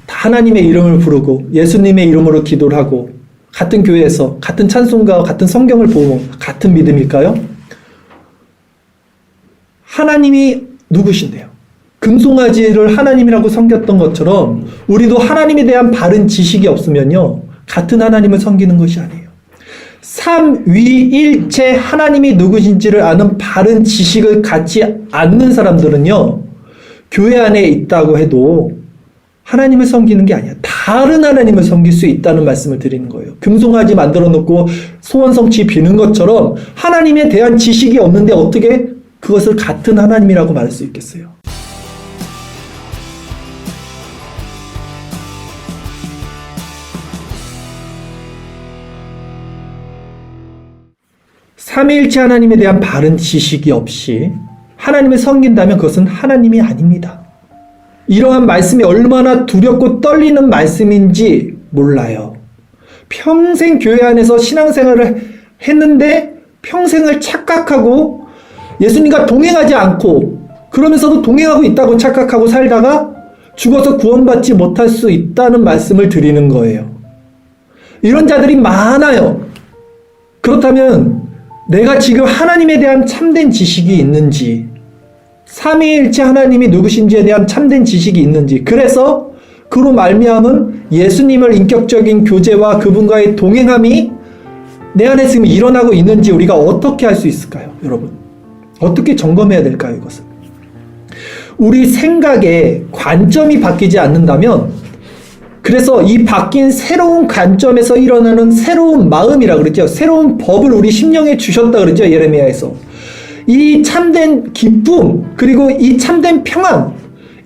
하나님의 이름을 부르고 예수님의 이름으로 기도를 하고 같은 교회에서 같은 찬송가와 같은 성경을 보고 같은 믿음일까요? 하나님이 누구신데요? 금송아지를 하나님이라고 섬겼던 것처럼 우리도 하나님에 대한 바른 지식이 없으면요, 같은 하나님을 섬기는 것이 아니에요. 삼위일체 하나님이 누구신지를 아는 바른 지식을 갖지 않는 사람들은요, 교회 안에 있다고 해도 하나님을 섬기는 게 아니야. 다른 하나님을 섬길 수 있다는 말씀을 드리는 거예요. 금송아지 만들어 놓고 소원성취 비는 것처럼 하나님에 대한 지식이 없는데 어떻게 그것을 같은 하나님이라고 말할 수 있겠어요? 삼위일체 하나님에 대한 바른 지식이 없이 하나님을 섬긴다면 그것은 하나님이 아닙니다. 이러한 말씀이 얼마나 두렵고 떨리는 말씀인지 몰라요. 평생 교회 안에서 신앙생활을 했는데 평생을 착각하고 예수님과 동행하지 않고 그러면서도 동행하고 있다고 착각하고 살다가 죽어서 구원받지 못할 수 있다는 말씀을 드리는 거예요. 이런 자들이 많아요. 그렇다면 내가 지금 하나님에 대한 참된 지식이 있는지, 삼위일체 하나님이 누구신지에 대한 참된 지식이 있는지, 그래서 그로 말미암은 예수님을 인격적인 교제와 그분과의 동행함이 내 안에 지금 일어나고 있는지 우리가 어떻게 할 수 있을까요? 여러분, 어떻게 점검해야 될까요? 이것은 우리 생각의 관점이 바뀌지 않는다면, 그래서 이 바뀐 새로운 관점에서 일어나는 새로운 마음이라 그러죠. 새로운 법을 우리 심령에 주셨다 그러죠. 예레미야에서. 이 참된 기쁨, 그리고 이 참된 평안,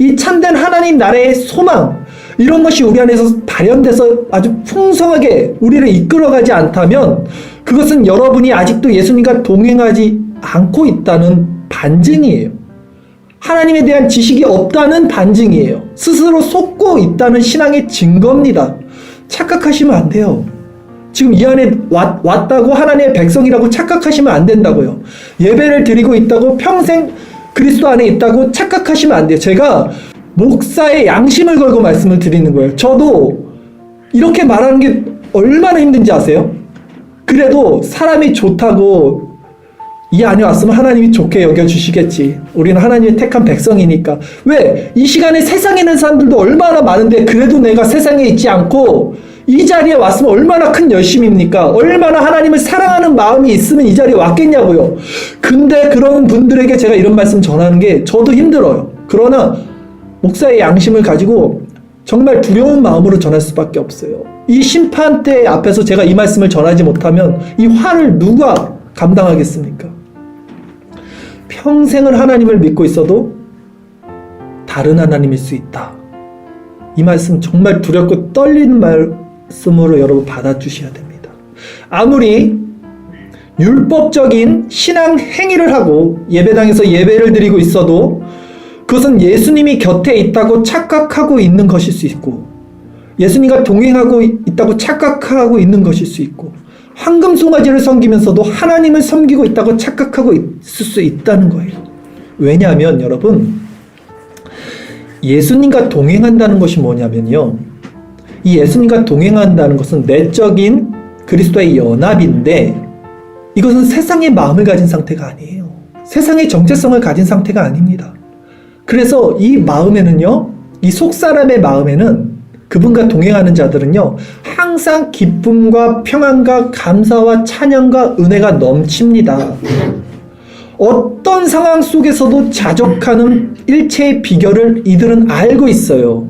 이 참된 하나님 나라의 소망, 이런 것이 우리 안에서 발현돼서 아주 풍성하게 우리를 이끌어가지 않다면 그것은 여러분이 아직도 예수님과 동행하지 않고 있다는 반증이에요. 하나님에 대한 지식이 없다는 반증이에요. 스스로 속고 있다는 신앙의 증거입니다. 착각하시면 안 돼요. 지금 이 안에 왔다고 하나님의 백성이라고 착각하시면 안 된다고요. 예배를 드리고 있다고 평생 그리스도 안에 있다고 착각하시면 안 돼요. 제가 목사의 양심을 걸고 말씀을 드리는 거예요. 저도 이렇게 말하는 게 얼마나 힘든지 아세요? 그래도 사람이 좋다고 이 안에 왔으면 하나님이 좋게 여겨주시겠지. 우리는 하나님의 택한 백성이니까. 왜? 이 시간에 세상에 있는 사람들도 얼마나 많은데 그래도 내가 세상에 있지 않고 이 자리에 왔으면 얼마나 큰 열심입니까? 얼마나 하나님을 사랑하는 마음이 있으면 이 자리에 왔겠냐고요. 근데 그런 분들에게 제가 이런 말씀 전하는 게 저도 힘들어요. 그러나 목사의 양심을 가지고 정말 두려운 마음으로 전할 수밖에 없어요. 이 심판대 앞에서 제가 이 말씀을 전하지 못하면 이 화를 누가 감당하겠습니까? 평생을 하나님을 믿고 있어도 다른 하나님일 수 있다. 이 말씀 정말 두렵고 떨리는 말씀으로 여러분 받아주셔야 됩니다. 아무리 율법적인 신앙 행위를 하고 예배당에서 예배를 드리고 있어도 그것은 예수님이 곁에 있다고 착각하고 있는 것일 수 있고, 예수님과 동행하고 있다고 착각하고 있는 것일 수 있고, 황금송아지를 섬기면서도 하나님을 섬기고 있다고 착각하고 있을 수 있다는 거예요. 왜냐하면 여러분, 예수님과 동행한다는 것이 뭐냐면요, 이 예수님과 동행한다는 것은 내적인 그리스도의 연합인데 이것은 세상의 마음을 가진 상태가 아니에요. 세상의 정체성을 가진 상태가 아닙니다. 그래서 이 마음에는요, 이 속사람의 마음에는, 그분과 동행하는 자들은요, 항상 기쁨과 평안과 감사와 찬양과 은혜가 넘칩니다. 어떤 상황 속에서도 자족하는 일체의 비결을 이들은 알고 있어요.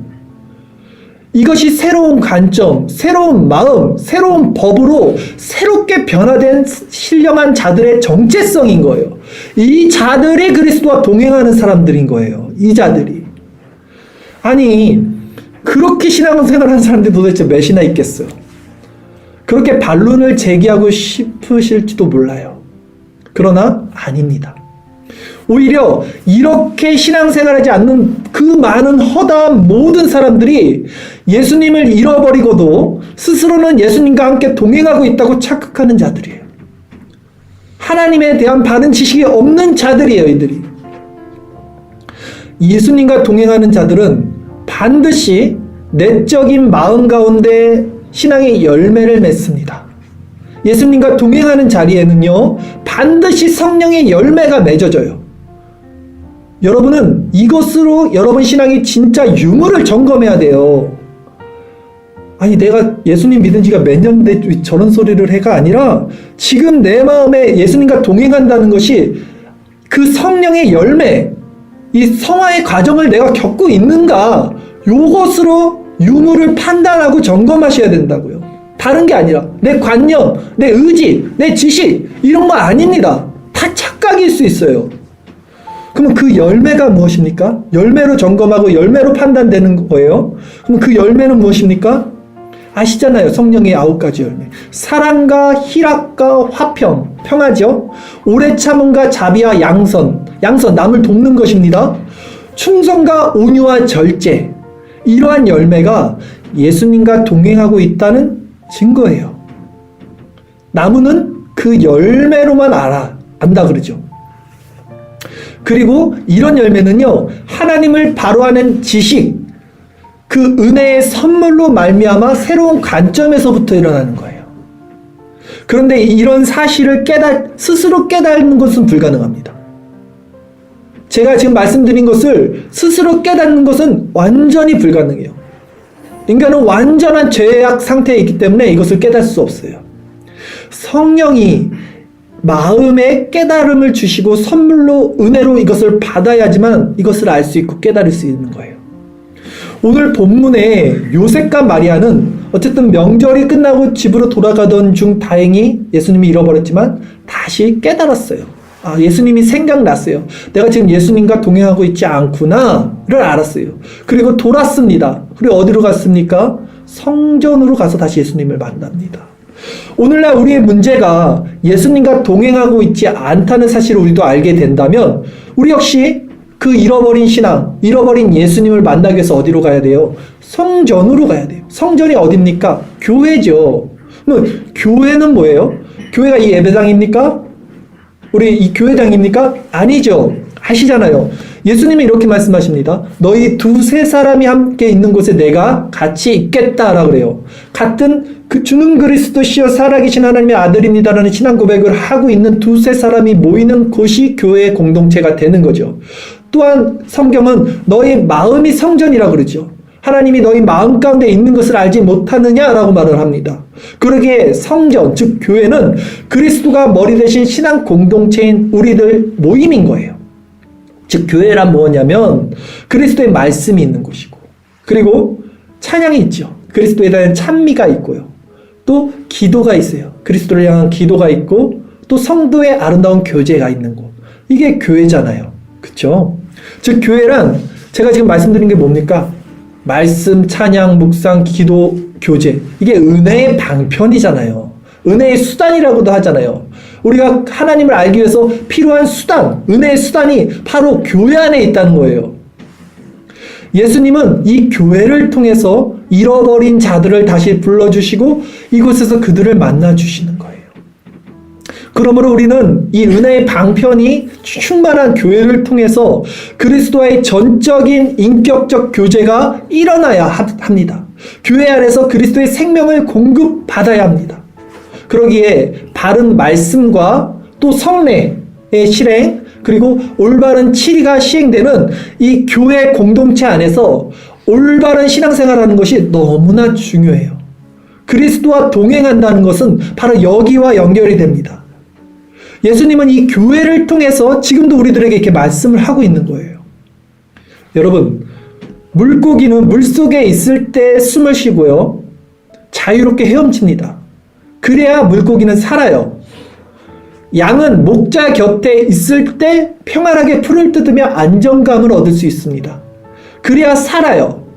이것이 새로운 관점, 새로운 마음, 새로운 법으로 새롭게 변화된 신령한 자들의 정체성인 거예요. 이 자들이 그리스도와 동행하는 사람들인 거예요. 이 자들이. 아니, 그렇게 신앙생활하는 사람들이 도대체 몇이나 있겠어요? 그렇게 반론을 제기하고 싶으실지도 몰라요. 그러나 아닙니다. 오히려 이렇게 신앙생활하지 않는 그 많은 허다한 모든 사람들이 예수님을 잃어버리고도 스스로는 예수님과 함께 동행하고 있다고 착각하는 자들이에요. 하나님에 대한 바른 지식이 없는 자들이에요. 이들이. 예수님과 동행하는 자들은 반드시 내적인 마음 가운데 신앙의 열매를 맺습니다. 예수님과 동행하는 자리에는요, 반드시 성령의 열매가 맺어져요. 여러분은 이것으로 여러분 신앙이 진짜 유무를 점검해야 돼요. 아니, 내가 예수님 믿은 지가 몇 년인데 저런 소리를 해가 아니라 지금 내 마음에 예수님과 동행한다는 것이 그 성령의 열매, 이 성화의 과정을 내가 겪고 있는가, 요것으로 유무를 판단하고 점검하셔야 된다고요. 다른 게 아니라 내 관념, 내 의지, 내 지식 이런 거 아닙니다. 다 착각일 수 있어요. 그러면 그 열매가 무엇입니까? 열매로 점검하고 열매로 판단되는 거예요. 그럼 그 열매는 무엇입니까? 아시잖아요. 성령의 9가지 열매. 사랑과 희락과 화평, 평화죠. 오래 참음과 자비와 양선, 남을 돕는 것입니다. 충성과 온유와 절제. 이러한 열매가 예수님과 동행하고 있다는 증거예요. 나무는 그 열매로만 안다 그러죠. 그리고 이런 열매는요, 하나님을 바로 아는 지식, 그 은혜의 선물로 말미암아 새로운 관점에서부터 일어나는 거예요. 그런데 이런 사실을 스스로 깨닫는 것은 불가능합니다. 제가 지금 말씀드린 것을 스스로 깨닫는 것은 완전히 불가능해요. 인간은 완전한 죄악 상태에 있기 때문에 이것을 깨달을 수 없어요. 성령이 마음에 깨달음을 주시고 선물로 은혜로 이것을 받아야지만 이것을 알 수 있고 깨달을 수 있는 거예요. 오늘 본문에 요셉과 마리아는 어쨌든 명절이 끝나고 집으로 돌아가던 중 다행히 예수님이 잃어버렸지만 다시 깨달았어요. 아, 예수님이 생각났어요. 내가 지금 예수님과 동행하고 있지 않구나를 알았어요. 그리고 돌았습니다. 그리고 어디로 갔습니까? 성전으로 가서 다시 예수님을 만납니다. 오늘날 우리의 문제가 예수님과 동행하고 있지 않다는 사실을 우리도 알게 된다면 우리 역시 그 잃어버린 신앙, 잃어버린 예수님을 만나기 위해서 어디로 가야 돼요? 성전으로 가야 돼요. 성전이 어딥니까? 교회죠. 그럼 교회는 뭐예요? 교회가 이 예배당입니까? 우리 이 교회당입니까? 아니죠. 아시잖아요. 예수님이 이렇게 말씀하십니다. 너희 두세 사람이 함께 있는 곳에 내가 같이 있겠다라고 그래요. 같은 그 주는 그리스도시여 살아계신 하나님의 아들입니다라는 신앙 고백을 하고 있는 두세 사람이 모이는 곳이 교회의 공동체가 되는 거죠. 또한 성경은 너희 마음이 성전이라고 그러죠. 하나님이 너희 마음 가운데 있는 것을 알지 못하느냐라고 말을 합니다. 그러기에 성전, 즉 교회는 그리스도가 머리 대신 신앙 공동체인 우리들 모임인 거예요. 즉 교회란 뭐냐면 그리스도의 말씀이 있는 곳이고, 그리고 찬양이 있죠. 그리스도에 대한 찬미가 있고요. 또 기도가 있어요. 그리스도를 향한 기도가 있고, 또 성도의 아름다운 교제가 있는 곳. 이게 교회잖아요. 그렇죠? 즉 교회란 제가 지금 말씀드린 게 뭡니까? 말씀, 찬양, 묵상, 기도, 교제. 이게 은혜의 방편이잖아요. 은혜의 수단이라고도 하잖아요. 우리가 하나님을 알기 위해서 필요한 수단, 은혜의 수단이 바로 교회 안에 있다는 거예요. 예수님은 이 교회를 통해서 잃어버린 자들을 다시 불러주시고 이곳에서 그들을 만나주시는 거예요. 그러므로 우리는 이 은혜의 방편이 충만한 교회를 통해서 그리스도와의 전적인 인격적 교제가 일어나야 합니다. 교회 안에서 그리스도의 생명을 공급받아야 합니다. 그러기에 바른 말씀과 또 성례의 실행, 그리고 올바른 치리가 시행되는 이 교회 공동체 안에서 올바른 신앙생활하는 것이 너무나 중요해요. 그리스도와 동행한다는 것은 바로 여기와 연결이 됩니다. 예수님은 이 교회를 통해서 지금도 우리들에게 이렇게 말씀을 하고 있는 거예요. 여러분, 물고기는 물속에 있을 때 숨을 쉬고요, 자유롭게 헤엄칩니다. 그래야 물고기는 살아요. 양은 목자 곁에 있을 때 평안하게 풀을 뜯으며 안정감을 얻을 수 있습니다. 그래야 살아요.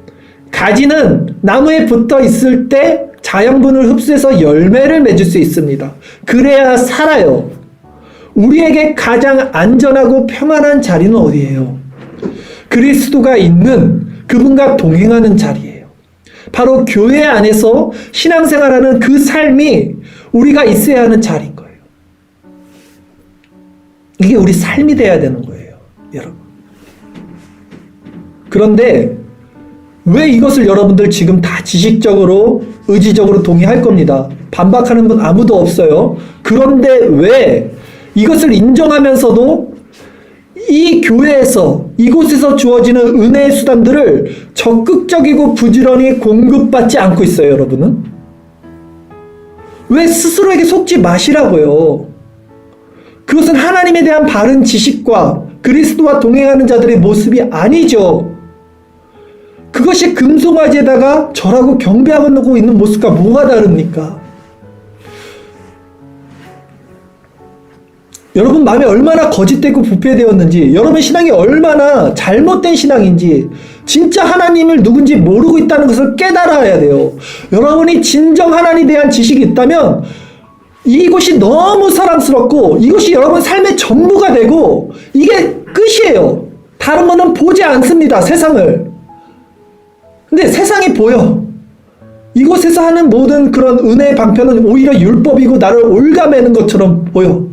가지는 나무에 붙어 있을 때 자양분을 흡수해서 열매를 맺을 수 있습니다. 그래야 살아요. 우리에게 가장 안전하고 평안한 자리는 어디예요? 그리스도가 있는 그분과 동행하는 자리예요. 바로 교회 안에서 신앙생활하는 그 삶이 우리가 있어야 하는 자리인 거예요. 이게 우리 삶이 돼야 되는 거예요, 여러분. 그런데 왜 이것을 여러분들 지금 다 지식적으로 의지적으로 동의할 겁니다. 반박하는 분 아무도 없어요. 그런데 왜 이것을 인정하면서도 이 교회에서 이곳에서 주어지는 은혜의 수단들을 적극적이고 부지런히 공급받지 않고 있어요, 여러분은? 왜 스스로에게 속지 마시라고요? 그것은 하나님에 대한 바른 지식과 그리스도와 동행하는 자들의 모습이 아니죠. 그것이 금송아지에다가 절하고 경배하고 있는 모습과 뭐가 다릅니까? 여러분 마음이 얼마나 거짓되고 부패되었는지, 여러분 신앙이 얼마나 잘못된 신앙인지, 진짜 하나님을 누군지 모르고 있다는 것을 깨달아야 돼요. 여러분이 진정 하나님에 대한 지식이 있다면 이곳이 너무 사랑스럽고 이것이 여러분 삶의 전부가 되고 이게 끝이에요. 다른 거는 보지 않습니다, 세상을. 근데 세상이 보여. 이곳에서 하는 모든 그런 은혜의 방편은 오히려 율법이고 나를 올가매는 것처럼 보여.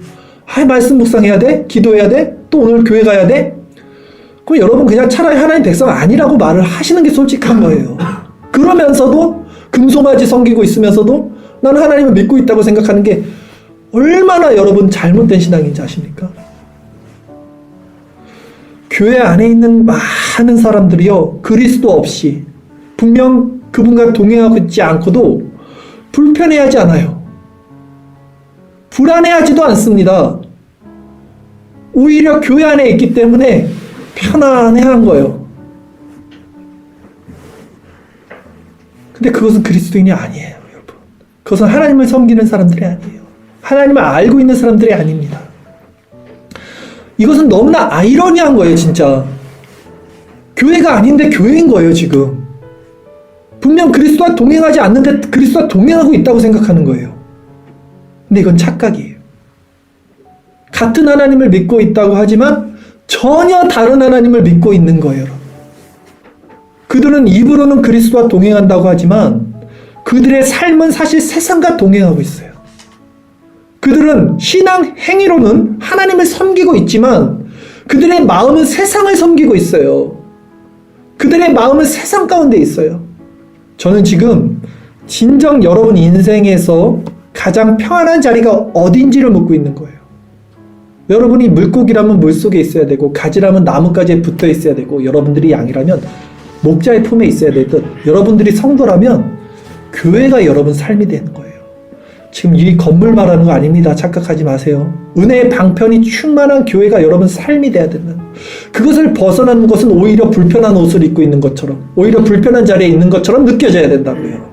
말씀 묵상해야 돼? 기도해야 돼? 또 오늘 교회 가야 돼? 그럼 여러분 그냥 차라리 하나님 백성 아니라고 말을 하시는 게 솔직한 거예요. 그러면서도 금송아지 섬기고 있으면서도 나는 하나님을 믿고 있다고 생각하는 게 얼마나 여러분 잘못된 신앙인지 아십니까? 교회 안에 있는 많은 사람들이요, 그리스도 없이 분명 그분과 동행하고 있지 않고도 불편해하지 않아요. 불안해하지도 않습니다. 오히려 교회 안에 있기 때문에 편안해한 거예요. 근데 그것은 그리스도인이 아니에요, 여러분. 그것은 하나님을 섬기는 사람들이 아니에요. 하나님을 알고 있는 사람들이 아닙니다. 이것은 너무나 아이러니한 거예요, 진짜. 교회가 아닌데 교회인 거예요, 지금. 분명 그리스도와 동행하지 않는데 그리스도와 동행하고 있다고 생각하는 거예요. 근데 이건 착각이에요. 같은 하나님을 믿고 있다고 하지만 전혀 다른 하나님을 믿고 있는 거예요. 그들은 입으로는 그리스도와 동행한다고 하지만 그들의 삶은 사실 세상과 동행하고 있어요. 그들은 신앙 행위로는 하나님을 섬기고 있지만 그들의 마음은 세상을 섬기고 있어요. 그들의 마음은 세상 가운데 있어요. 저는 지금 진정 여러분 인생에서 가장 평안한 자리가 어딘지를 묻고 있는 거예요. 여러분이 물고기라면 물속에 있어야 되고 가지라면 나뭇가지에 붙어 있어야 되고 여러분들이 양이라면 목자의 품에 있어야 되듯 여러분들이 성도라면 교회가 여러분 삶이 되는 거예요. 지금 이 건물 말하는 거 아닙니다. 착각하지 마세요. 은혜의 방편이 충만한 교회가 여러분 삶이 돼야 되는, 그것을 벗어나는 것은 오히려 불편한 옷을 입고 있는 것처럼, 오히려 불편한 자리에 있는 것처럼 느껴져야 된다고요.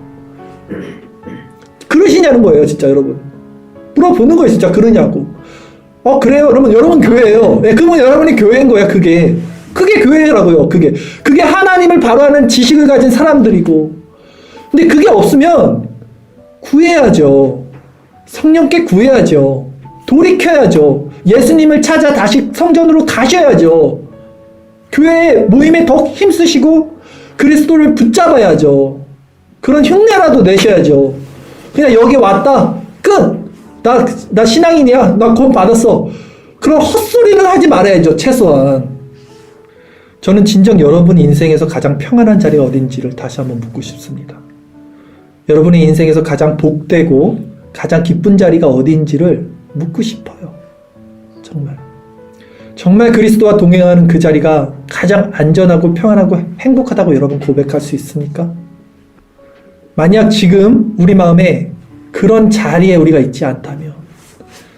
그러시냐는 거예요, 진짜 여러분. 물어보는 거예요, 진짜 그러냐고. 그래요, 여러분 교회예요. 네, 그러면 여러분이 교회인 거야, 그게 교회라고요. 그게 하나님을 바로 아는 지식을 가진 사람들이고. 근데 그게 없으면 구해야죠. 성령께 구해야죠. 돌이켜야죠. 예수님을 찾아 다시 성전으로 가셔야죠. 교회 모임에 더 힘쓰시고 그리스도를 붙잡아야죠. 그런 흉내라도 내셔야죠. 그냥 여기 왔다, 끝! 나 신앙인이야. 나 구원 받았어. 그런 헛소리는 하지 말아야죠, 최소한. 저는 진정 여러분 인생에서 가장 평안한 자리가 어딘지를 다시 한번 묻고 싶습니다. 여러분의 인생에서 가장 복되고 가장 기쁜 자리가 어딘지를 묻고 싶어요. 정말 그리스도와 동행하는 그 자리가 가장 안전하고 평안하고 행복하다고 여러분 고백할 수 있습니까? 만약 지금 우리 마음에 그런 자리에 우리가 있지 않다면,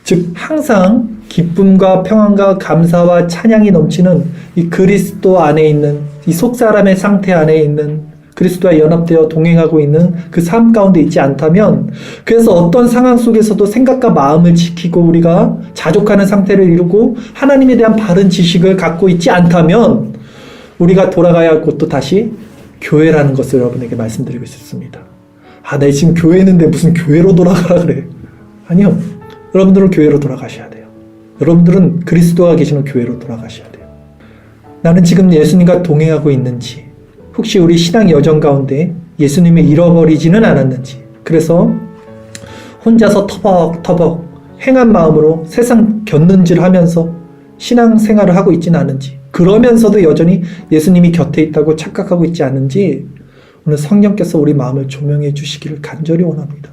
즉 항상 기쁨과 평안과 감사와 찬양이 넘치는 이 그리스도 안에 있는, 이 속사람의 상태 안에 있는, 그리스도와 연합되어 동행하고 있는 그 삶 가운데 있지 않다면, 그래서 어떤 상황 속에서도 생각과 마음을 지키고 우리가 자족하는 상태를 이루고 하나님에 대한 바른 지식을 갖고 있지 않다면 우리가 돌아가야 할 곳도 다시 교회라는 것을 여러분에게 말씀드리고 싶습니다. 내 지금 교회 있는데 무슨 교회로 돌아가라 그래. 아니요. 여러분들은 교회로 돌아가셔야 돼요. 여러분들은 그리스도가 계시는 교회로 돌아가셔야 돼요. 나는 지금 예수님과 동행하고 있는지, 혹시 우리 신앙 여정 가운데 예수님을 잃어버리지는 않았는지, 그래서 혼자서 터벅터벅 행한 마음으로 세상 곁눈질 하면서 신앙생활을 하고 있지는 않은지, 그러면서도 여전히 예수님이 곁에 있다고 착각하고 있지 않은지 오늘 성령께서 우리 마음을 조명해 주시기를 간절히 원합니다.